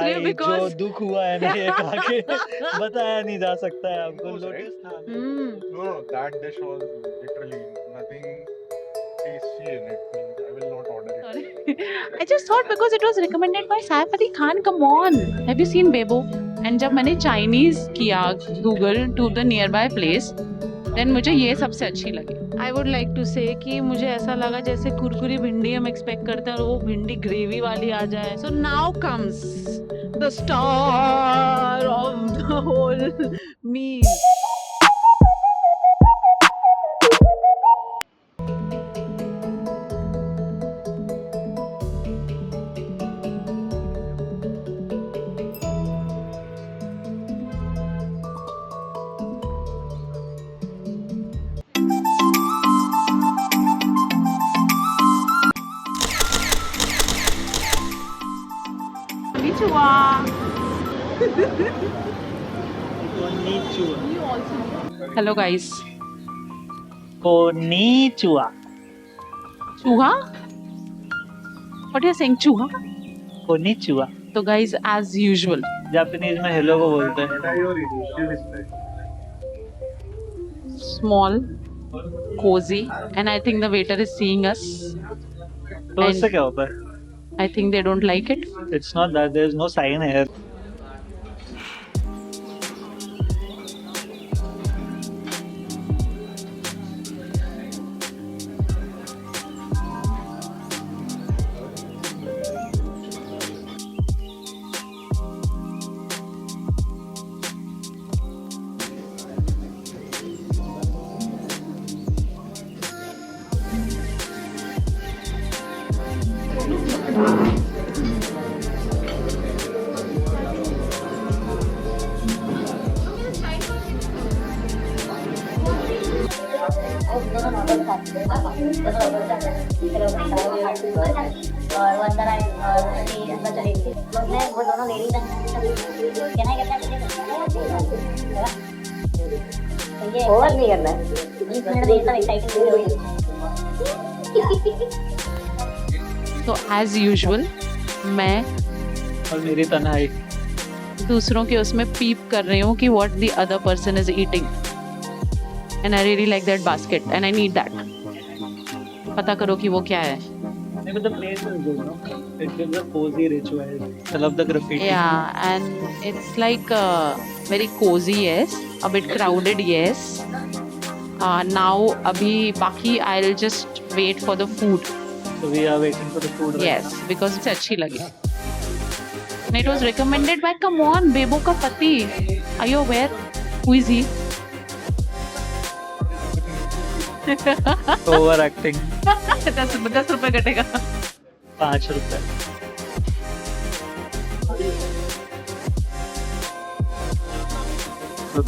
लगे भाई, बिकॉज जो दुख हुआ है ना ये खा के बताया नहीं जा सकता है आपको। Right? लोटस था No, that dish was literally nothing tasty in it. Means I will not order it. I just thought because it was recommended by Saif Ali Khan. Come on, have you seen Bebo? And जब मैंने Chinese किया Google to the nearby place, then मुझे ये सबसे अच्छी लगी। I would like to से कि मुझे ऐसा लगा जैसे कुरकुरी भिंडी हम एक्सपेक्ट करते हैं और वो भिंडी ग्रेवी वाली आ जाए। So now comes the star of the whole meal. Hello guys. Konnichiwa. चूहा? What are you saying? चूहा? Konnichiwa. तो guys, as usual. जापानीज में हेलो को बोलते हैं। Small, cozy, and I think the waiter is seeing us. तो उससे क्या होता है? I think they don't like it. It's not that, there is no sign here. और वो अंदर आए और अंदर चले गए। उसने वो दोनों लेडीज कहना है ये ओवर नहीं करना है। 20 मिनट देर तक एक्साइटिंग हुई। So as usual, मैं और मेरी तन्हाई। दूसरों के उसमें पीप कर रही हूँ कि what the other person is eating. And I really like that basket and I need that. पता करो कि वो क्या है। But the place is good, no? It gives a cozy ritual. I love the graffiti. Yeah, and it's like very cozy, yes. A bit crowded, yes. Now, abhi baki I'll just wait for the food. So we are waiting for the food. Right Yes, now. because it's अच्छी लगी. And it was recommended by, come on, Bebo का पति. Are you aware? Who is he? Overacting. 10 रुपए कटेगा। 5 रुपए। So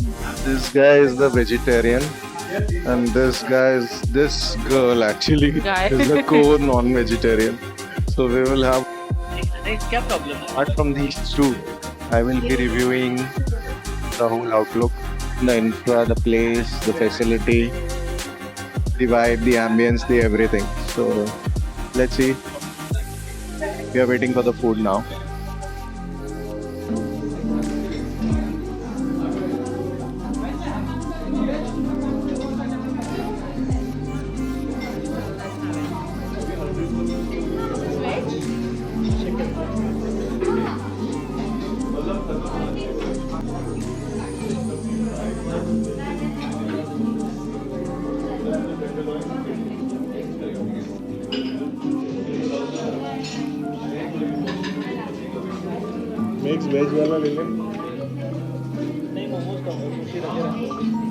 this guy is the vegetarian, and this girl actually Guy. is the core non-vegetarian. So we will have, क्या problem है? apart from these two, I will be reviewing the whole outlook, the infra, the place, the facility, the vibe, the ambience, the everything. So let's see. We are waiting for the food now. Mix veg वाला ले लें। नहीं मोमोज का है, कुछ ही रखे रहते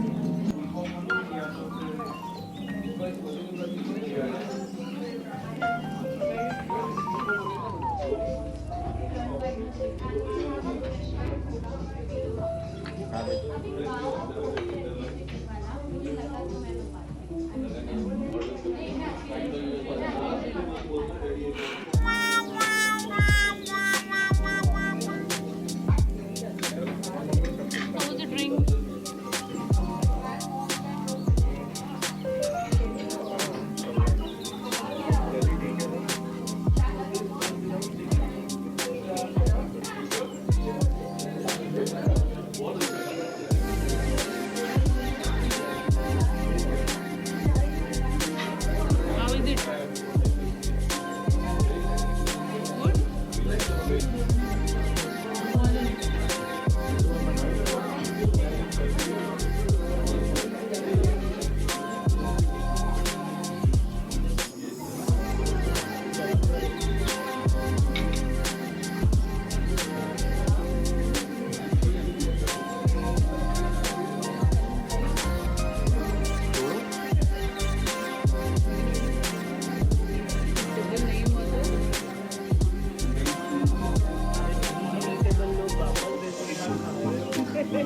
Yes,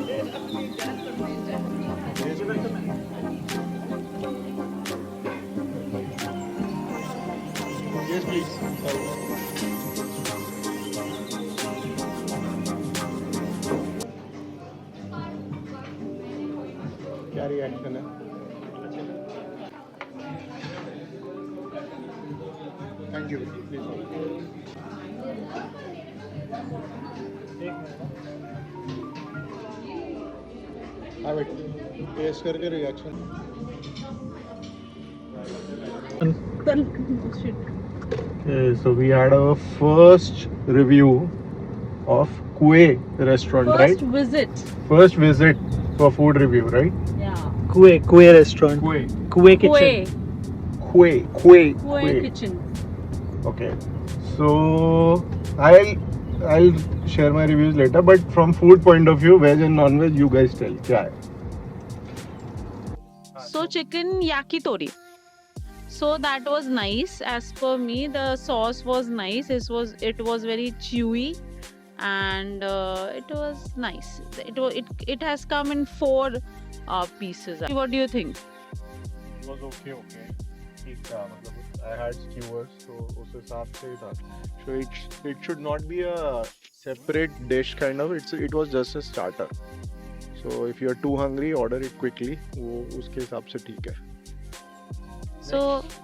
please. क्या रिएक्शन है? Thank you. हाँ बेटा, टेस्ट करके reaction. Okay, so we had our first review of Kue restaurant, right? First visit for food review, right? Yeah. Kue restaurant. Kue kitchen. Kue. kitchen. Okay, so I'll share my reviews later, but from food point of view, veg and non-veg, you guys tell. क्या है? So chicken yakitori. So that was nice. As per me, the sauce was nice. It was very chewy, and it was nice. It has come in 4 pieces. What do you think? It was okay. ठीक था, मतलब I had skewers, so उस हिसाब से ही था. So it should not be a separate dish kind of. It was just a starter. So if you're too hungry, order it quickly. वो उसके हिसाब से ठीक है. So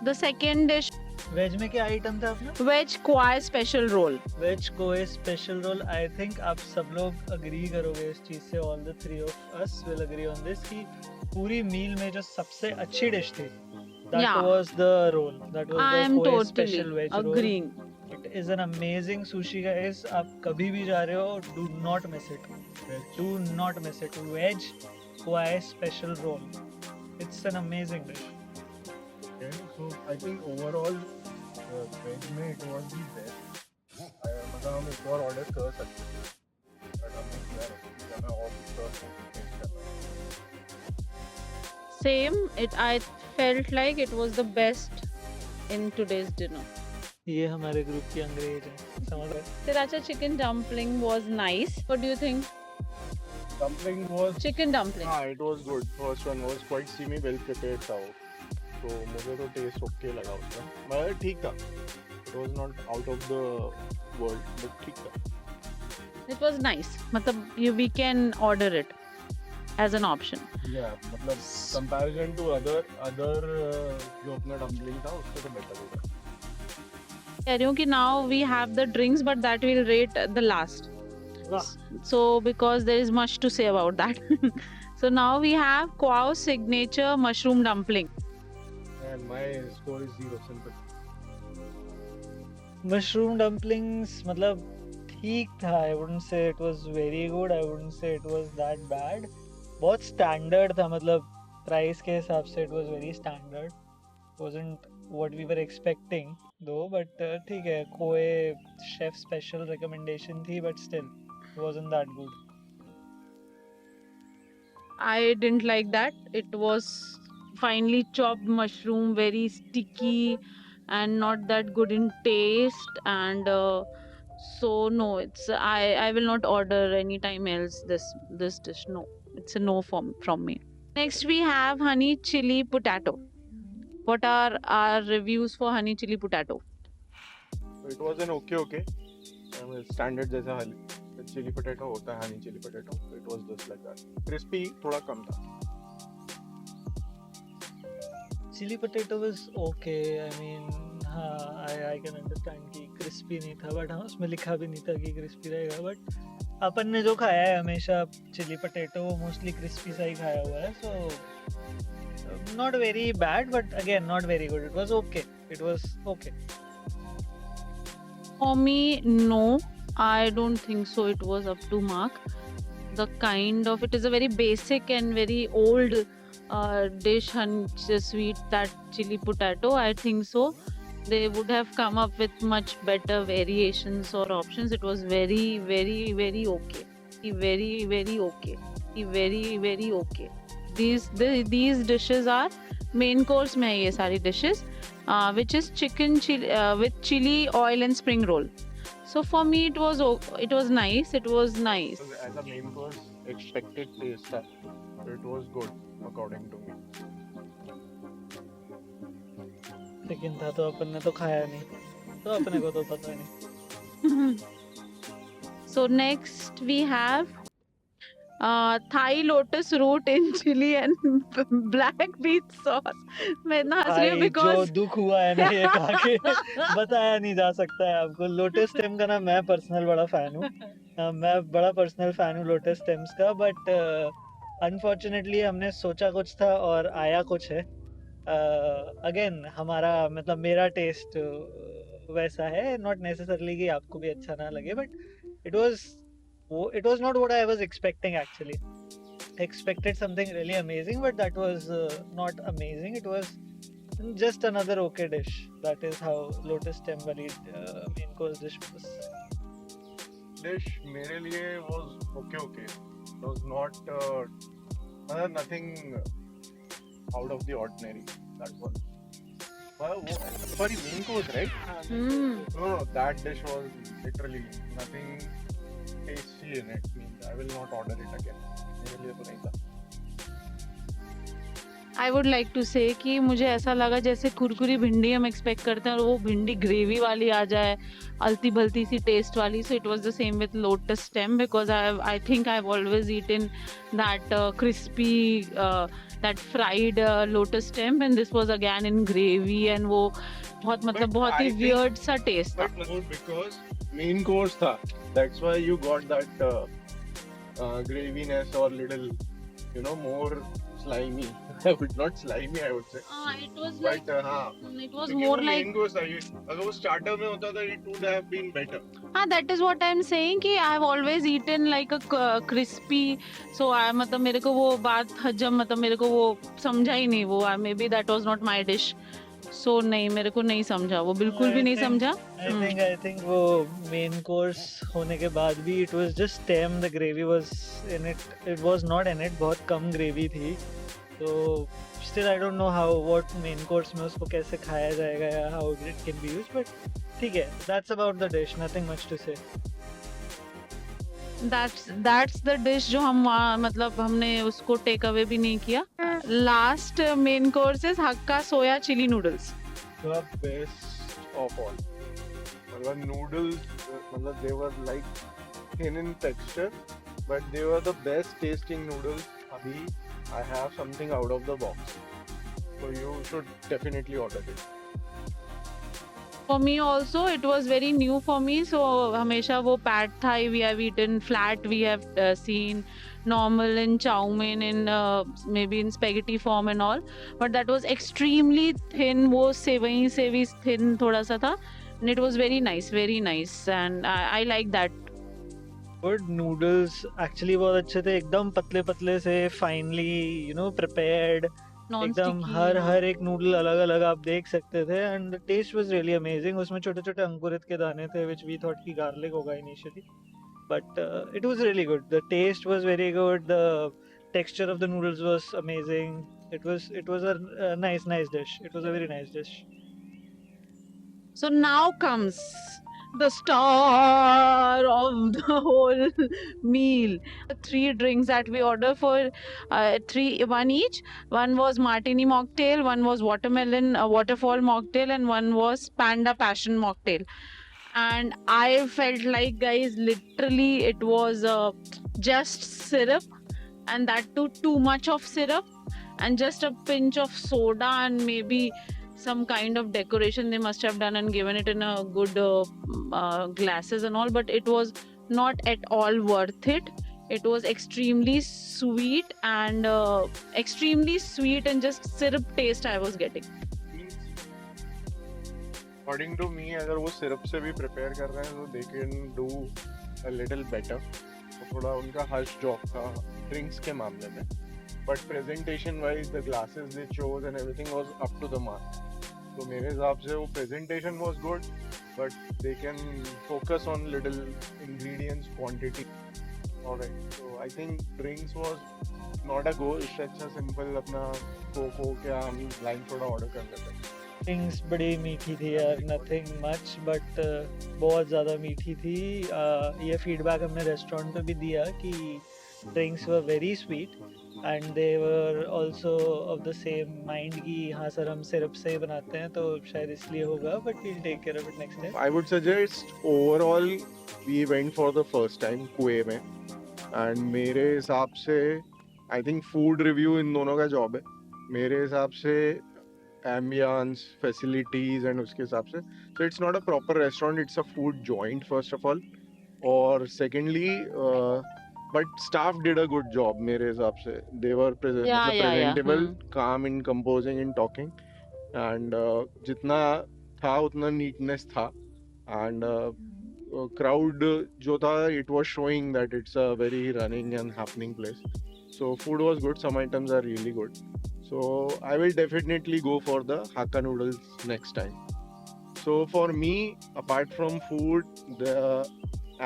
the second dish, veg में क्या आइटम था अपना? veg kwai special roll. Veg kwai special roll. I think आप सब लोग अग्री करोगे इस चीज से. All the 3 of us will agree on this कि पूरी मील में जो सबसे अच्छी डिश थी, that Yeah. was the roll. That was I the am कोए totally special veg roll. agreeing. It is an amazing sushi, guys. आप कभी भी जा रहे हो, do not miss it. Do not miss it. Veg koai special roll. It's an amazing dish. Okay, so I think overall veg में it was the best. मतलब हम एक और order कर सकते हैं, but हमने किया नहीं. हमें और कुछ taste करना है. Same. I felt like it was the best in today's dinner. ये हमारे ग्रुप की अंग्रेज है, समझ रहे? Sriracha chicken dumpling was nice. What do you think? Dumpling was Chicken dumpling. it was good. First one was quite steamy, well prepared था वो. तो मुझे तो टेस्ट ओके लगा उसका. मतलब ठीक था. It was not out of the world, but ठीक था. It was nice. मतलब we can order it as an option. Yeah, मतलब comparison to other जो अपना dumpling था उससे तो better होगा. कह रही हूँ कि now we have the drinks, but that we'll rate the last. So because there is much to say about that. So now we have Quao signature mushroom dumpling. And my score is 0, simple. Mushroom dumplings मतलब ठीक था. I wouldn't say it was very good. I wouldn't say it was that bad. बहुत standard था, मतलब price के हिसाब से it was very standard. Wasn't what we were expecting though, but ठीक है. कोई शेफ स्पेशल रिकमेंडेशन थी, but still it wasn't that good. I didn't like that. It was finely chopped mushroom, very sticky and not that good in taste. And so no, I will not order anytime else this dish. No, it's a no from me. Next we have honey chili potato. What are our reviews for honey chili potato? It was an okay. Standard जैसा chili potato होता है, honey chili potato. It was just like that. Crispy थोड़ा कम था. Chilli potato was okay. I mean हाँ, I can understand कि crispy नहीं था, बट हाँ उसमें लिखा भी नहीं था कि क्रिस्पी रहेगा. बट अपन ने जो खाया है हमेशा चिली पोटैटो, वो मोस्टली क्रिस्पी सा ही खाया हुआ है. So not very bad, but again not very good. It was okay. It was okay. For me, no, I don't think so. It was up to mark. It is a very basic and very old dish, and sweet, that chili potato. I think so. They would have come up with much better variations or options. It was very, very, very okay. Very, very okay. Very, very okay. These dishes are main course में है ये सारी dishes. Which is chicken chili with chili oil and spring roll. So for me, it was nice. It was nice. As a main course, expected taste, it was good according to me. लेकिन था तो अपन ने तो खाया नहीं, तो अपने को तो पता नहीं. So next we have Thai lotus root in chili and black beet sauce. मैं ना हंस रही हूँ भाई जो because दुख हुआ है ना ये खा के बताया नहीं जा सकता है आपको. लोटस स्टेम का ना मैं पर्सनल बड़ा फैन हूँ. मैं बड़ा पर्सनल फैन हूँ लोटस स्टेम्स का, बट अनफॉर्चुनेटली हमने सोचा कुछ था और आया कुछ है. अगेन हमारा मतलब मेरा टेस्ट वैसा है, नॉट नेसेसरली कि आपको भी अच्छा ना लगे, but it was not what I was expecting actually. I expected something really amazing, but that was not amazing. It was just another okay dish. That is how lotus stem wali main course dish was. Dish मेरे लिए was okay. It was not nothing out of the ordinary. That was. Sorry, main course, right? No, that dish was literally nothing tasty in it. I will not order it again. मेरे लिए तो नहीं था. I would like to say कि मुझे ऐसा लगा जैसे कुरकुरी भिंडी हम एक्सपेक्ट करते हैं और वो भिंडी ग्रेवी वाली आ जाए, अलती भलती सी टेस्ट वाली. So it was the same with lotus stem because I think I've always eaten that crispy that fried lotus stem, and this was again in gravy and वो बहुत मतलब But बहुत ही I think- weird सा taste था. But more because main course था. That's why you got that graviness or little, more slimy. Not slimy, I would say. It was like But हाँ. it was क्योंकि more वो like main course था. अगर वो starter में होता था, it would have been better. that is what I'm saying कि I've always eaten like a crispy, so I मतलब मेरे को वो बात हजम मतलब मेरे को वो समझा ही नहीं वो. Maybe that was not my dish. So नहीं, मेरे को नहीं समझा वो, बिल्कुल भी नहीं समझा. I think वो main course होने के बाद भी it was just stem. The gravy was in it. It was not in it. बहुत कम gravy थी. So still I don't know what main course में उसको कैसे खाया जाएगा या how it can be used, but ठीक है. That's about the dish. Nothing much to say. That's the dish जो हम वहाँ मतलब हमने उसको टेक अवे भी नहीं किया. Last main course is Hakka soya chilli noodles. The best of all. मतलब noodles, मतलब they were like thin in texture, but they were the best tasting noodles. अभी I have something out of the box, so you should definitely order it. For me also it was very new for me, so हमेशा वो pad thai we have eaten, flat we have seen, normal in chow mein, in maybe in spaghetti form and all, but that was extremely thin. वो सेवई thin थोड़ा सा था, and it was very nice and I like that. Good noodles actually बहुत अच्छे थे, एकदम पतले पतले से, finely prepared. एकदम हर एक नूडल अलग अलग आप देख सकते थे, and the taste was really amazing. उसमें छोटे छोटे अंकुरित के दाने थे, which we thought कि garlic होगा initially, but it was really good. The taste was very good. The texture of the noodles was amazing. It was a nice dish. It was a very nice dish. So now comes the star of the whole meal. 3 drinks that we order for one each. One was martini mocktail, one was watermelon waterfall mocktail, and one was panda passion mocktail. And I felt like, guys, literally it was just syrup, and that too much of syrup, and just a pinch of soda, and maybe some kind of decoration they must have done and given it in a good glasses and all, but it was not at all worth it. It was extremely sweet and just syrup taste I was getting. According to me, अगर वो syrup से भी prepare कर रहे हैं तो they can do a little better. तो थोड़ा उनका hush job था drinks के मामले में. But presentation wise, the glasses they chose and everything was up to the mark. तो मेरे हिसाब से वो presentation was good, but they can focus on little ingredients quantity. Alright, so I think drinks was not a go. इससे अच्छा simple अपना coke या हम lime soda order कर लेते. ड्रिंक्स बड़ी मीठी थी यार, नथिंग मच बट बहुत ज़्यादा मीठी थी। ये फीडबैक हमने रेस्टोरेंट पे भी दिया कि drinks were very sweet and they were also of the same mind कि हाँ सर हम सिरप से ही बनाते हैं तो शायद इसलिए होगा, but we'll take care of it next time. I would suggest overall we went for the first time कुएं में, and मेरे हिसाब से I think food review इन दोनों का जॉब है। मेरे हिसाब से ambience, facilities and उसके हिसाब से, so it's not a proper restaurant, it's a food joint first of all, और secondly but staff did a good job मेरे हिसाब से। They were presentable, calm in composing and talking, and जितना था उतना neatness था, and crowd जो था it was showing that it's a very running and happening place, so food was good, some items are really good, so I will definitely go for the Hakka noodles next time. So for me, apart from food, the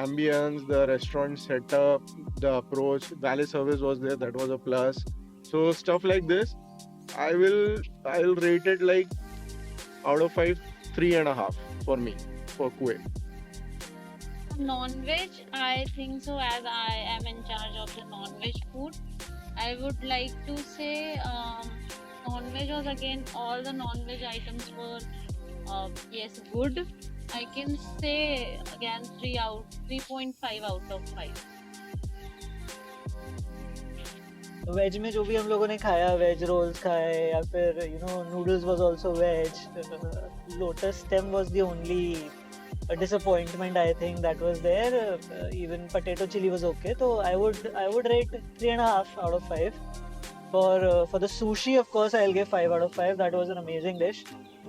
ambience, the restaurant setup, the approach, valet service was there, that was a plus. So stuff like this, I'll rate it like out of 5, 3.5 for me, for Kuwait. Non-veg, I think so, as I am in charge of the non-veg food. I would like to say non-veg was again, all the non-veg items were yes, good. I can say again 3.5 out of 5. Veg में जो भी हम लोगों ने खाया, veg roles खाए या फिर you know noodles was also veg. Lotus stem was the only disappointment I think that was there. Even potato chili was okay, so I would rate 3.5 out of 5. For the sushi, of course, I'll give 5 out of 5. That was an amazing dish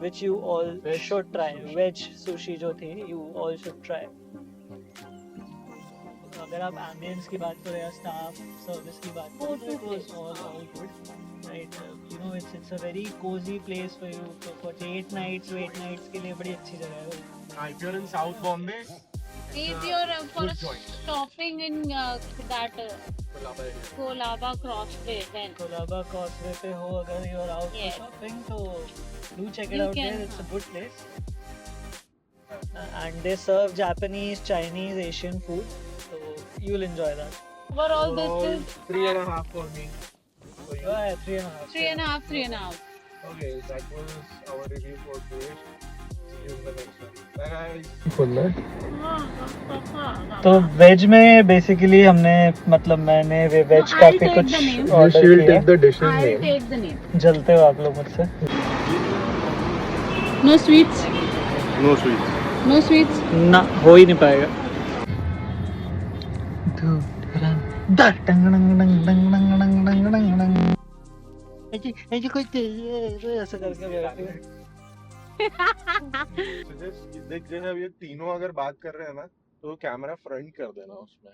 which you all should try. Veg sushi जो थी, you all should try. अगर आप ambience की बात करें या staff service की बात करें, तो it was all good. Right, you know it's a very cozy place for you for date nights, wait nights के लिए बड़ी अच्छी जगह है। If you're in South Bombay, If you're for good joint. stopping in that Colaba Crossway, then Colaba Causeway पे हो अगर you are out Yes. for shopping, तो do check it You out can. there. It's a good place. And they serve Japanese, Chinese, Asian food, so you'll enjoy that. overall this is 3.5 for me. For you? Yeah, 3.5. 3.5. Okay, that was our review for Kuwait. See you in the next one. Bye guys. तो veg में basically हमने मतलब मैंने veg No, काफी I'll take कुछ the name. Order She will किया। take the dishes I'll name. take the name. जलते हो आप लोग मुझसे। No sweets. No sweets. No sweets. ना हो ही नहीं पाएगा। ऐसा करके बैठे। जैसे अब ये तीनों अगर बात कर रहे हैं ना, तो कैमरा फ्रंट कर देना उसमें।